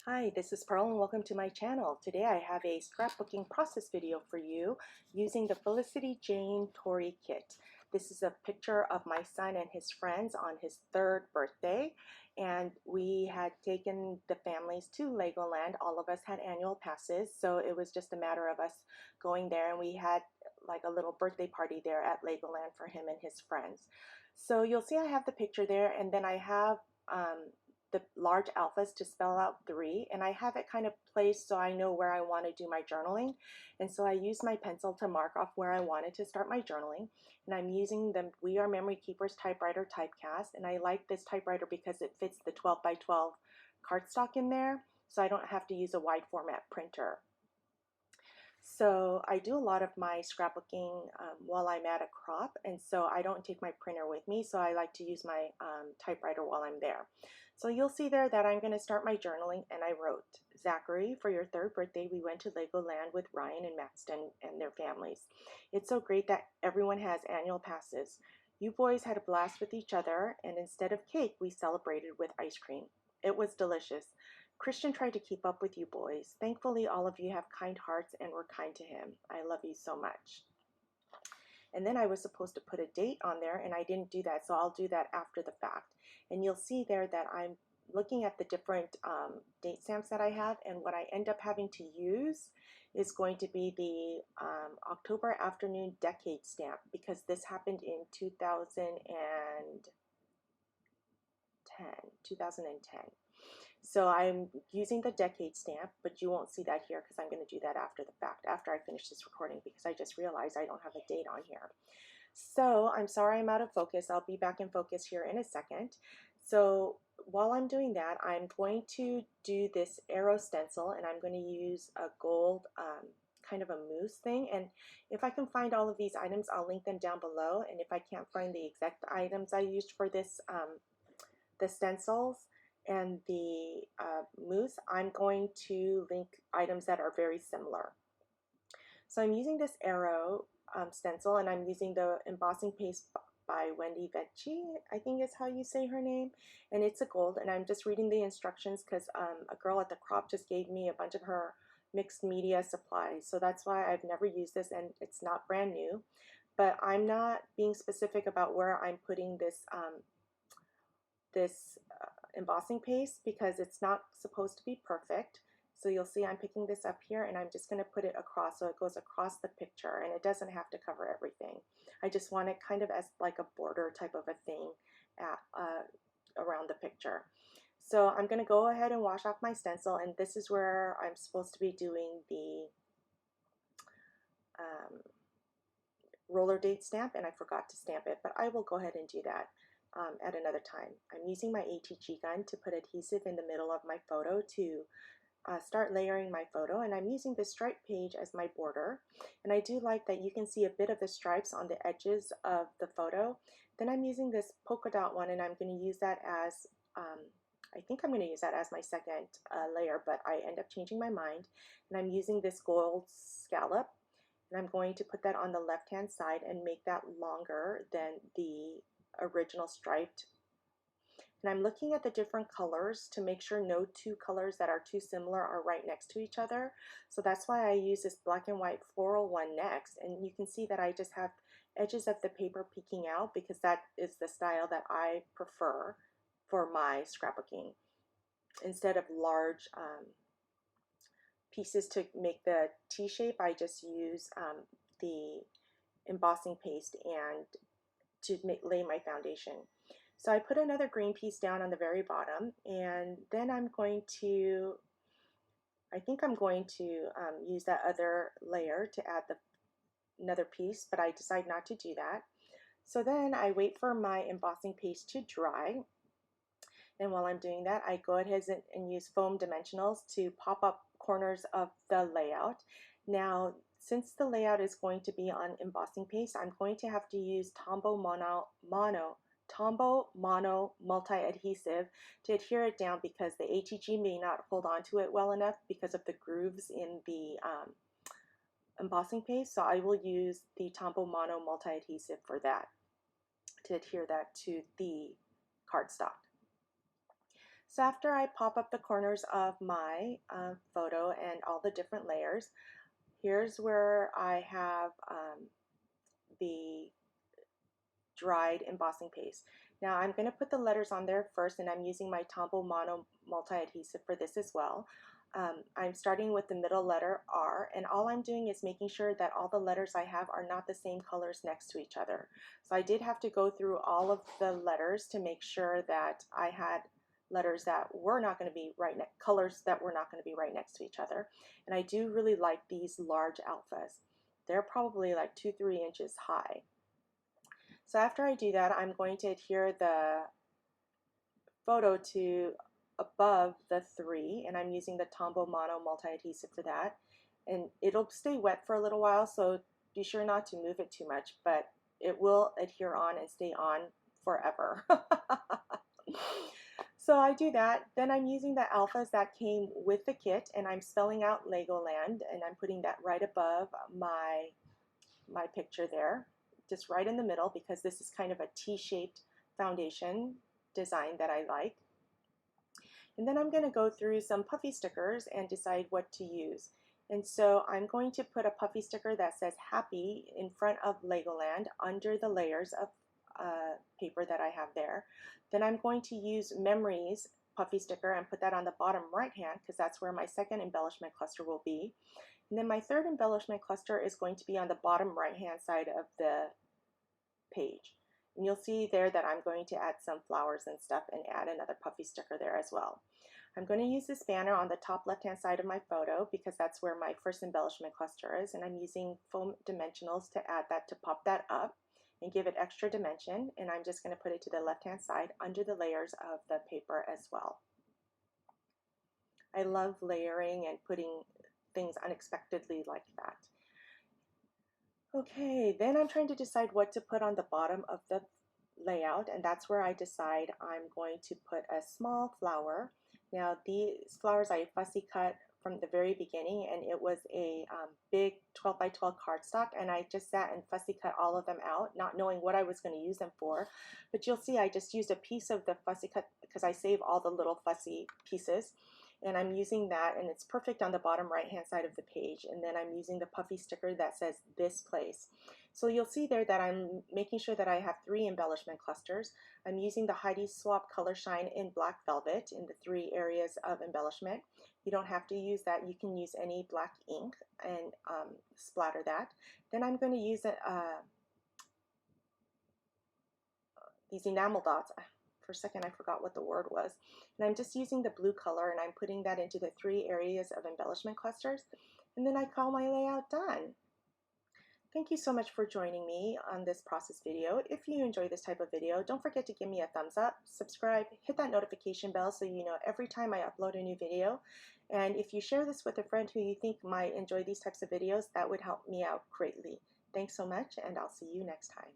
Hi, this is Pearl and welcome to my channel. Today I have a scrapbooking process video for you using the Felicity Jane Tori kit. This is a picture of my son and his friends on his 3rd birthday, and we had taken the families to Legoland. All of us had annual passes, so it was just a matter of us going there, and we had like a little birthday party there at Legoland for him and his friends. So you'll see I have the picture there, and then I have the large alphas to spell out 3, and I have it kind of placed so I know where I want to do my journaling. And so I use my pencil to mark off where I wanted to start my journaling, and I'm using the We Are Memory Keepers typewriter typecast, and I like this typewriter because it fits the 12 by 12 cardstock in there, so I don't have to use a wide format printer. So I do a lot of my scrapbooking while I'm at a crop, and so I don't take my printer with me, so I like to use my typewriter while I'm there. So you'll see there that I'm going to start my journaling, and I wrote, Zachary, for your 3rd birthday, we went to Legoland with Ryan and Maxton and their families. It's so great that everyone has annual passes. You boys had a blast with each other, and instead of cake, we celebrated with ice cream. It was delicious. Christian tried to keep up with you boys. Thankfully, all of you have kind hearts and were kind to him. I love you so much. And then I was supposed to put a date on there, and I didn't do that, so I'll do that after the fact. And you'll see there that I'm looking at the different date stamps that I have, and what I end up having to use is going to be the October Afternoon Decade stamp, because this happened in 2010. So I'm using the decade stamp, but you won't see that here because I'm going to do that after the fact, after I finish this recording, because I just realized I don't have a date on here. So I'm sorry I'm out of focus. I'll be back in focus here in a second. So while I'm doing that, I'm going to do this arrow stencil, and I'm going to use a gold kind of a mousse thing. And if I can find all of these items, I'll link them down below. And if I can't find the exact items I used for this, the stencils and the mousse, I'm going to link items that are very similar. So I'm using this arrow stencil, and I'm using the embossing paste by Wendy Vecchi, I think is how you say her name, and it's a gold. And I'm just reading the instructions because a girl at the crop just gave me a bunch of her mixed media supplies, so that's why I've never used this, and it's not brand new. But I'm not being specific about where I'm putting this embossing paste because it's not supposed to be perfect. So you'll see I'm picking this up here, and I'm just going to put it across so it goes across the picture, and it doesn't have to cover everything. I just want it kind of as like a border type of a thing around the picture. So I'm going to go ahead and wash off my stencil, and this is where I'm supposed to be doing the roller date stamp, and I forgot to stamp it, but I will go ahead and do that at another time. I'm using my ATG gun to put adhesive in the middle of my photo to start layering my photo, and I'm using this stripe page as my border. And I do like that you can see a bit of the stripes on the edges of the photo. Then I'm using this polka dot one, and I'm going to use that as I think I'm going to use that as my second layer, but I end up changing my mind, and I'm using this gold scallop, and I'm going to put that on the left hand side and make that longer than the original striped. And I'm looking at the different colors to make sure no two colors that are too similar are right next to each other. So that's why I use this black and white floral one next. And you can see that I just have edges of the paper peeking out because that is the style that I prefer for my scrapbooking. Instead of large pieces to make the T shape, I just use the embossing paste and to lay my foundation. So I put another green piece down on the very bottom, and then I think I'm going to use that other layer to add another piece, but I decide not to do that. So then I wait for my embossing paste to dry, and while I'm doing that, I go ahead and use foam dimensionals to pop up corners of the layout. Now, since the layout is going to be on embossing paste, I'm going to have to use Tombow Mono multi-adhesive to adhere it down because the ATG may not hold on to it well enough because of the grooves in the embossing paste. So I will use the Tombow Mono multi-adhesive for that, to adhere that to the cardstock. So after I pop up the corners of my photo and all the different layers, here's where I have the dried embossing paste. Now I'm going to put the letters on there first, and I'm using my Tombow Mono multi-adhesive for this as well. I'm starting with the middle letter R, and all I'm doing is making sure that all the letters I have are not the same colors next to each other. So I did have to go through all of the letters to make sure that I had letters that were not going to be colors that were not going to be right next to each other. And I do really like these large alphas. They're probably like 2-3 inches high. So after I do that, I'm going to adhere the photo to above the 3, and I'm using the Tombow Mono multi-adhesive for that. And it'll stay wet for a little while, so be sure not to move it too much, but it will adhere on and stay on forever. So I do that. Then I'm using the alphas that came with the kit, and I'm spelling out Legoland, and I'm putting that right above my picture there, just right in the middle, because this is kind of a T-shaped foundation design that I like. And then I'm going to go through some puffy stickers and decide what to use. And so I'm going to put a puffy sticker that says happy in front of Legoland under the layers of paper that I have there. Then I'm going to use memories puffy sticker and put that on the bottom right hand, because that's where my second embellishment cluster will be. And then my third embellishment cluster is going to be on the bottom right hand side of the page. And you'll see there that I'm going to add some flowers and stuff and add another puffy sticker there as well. I'm going to use this banner on the top left hand side of my photo because that's where my first embellishment cluster is, and I'm using foam dimensionals to add that, to pop that up and give it extra dimension. And I'm just going to put it to the left hand side under the layers of the paper as well. I love layering and putting things unexpectedly like that. Okay, then I'm trying to decide what to put on the bottom of the layout, and that's where I decide I'm going to put a small flower. Now these flowers I fussy cut from the very beginning, and it was a big 12 by 12 cardstock, and I just sat and fussy cut all of them out, not knowing what I was going to use them for. But you'll see I just used a piece of the fussy cut because I save all the little fussy pieces. And I'm using that, and it's perfect on the bottom right hand side of the page. And then I'm using the puffy sticker that says this place. So you'll see there that I'm making sure that I have 3 embellishment clusters. I'm using the Heidi Swapp Color Shine in Black Velvet in the 3 areas of embellishment. You don't have to use that. You can use any black ink and splatter that. Then I'm going to use these enamel dots. For a second I forgot what the word was. And I'm just using the blue color, and I'm putting that into the 3 areas of embellishment clusters. And then I call my layout done. Thank you so much for joining me on this process video. If you enjoy this type of video, don't forget to give me a thumbs up, subscribe, hit that notification bell so you know every time I upload a new video. And if you share this with a friend who you think might enjoy these types of videos, that would help me out greatly. Thanks so much, and I'll see you next time.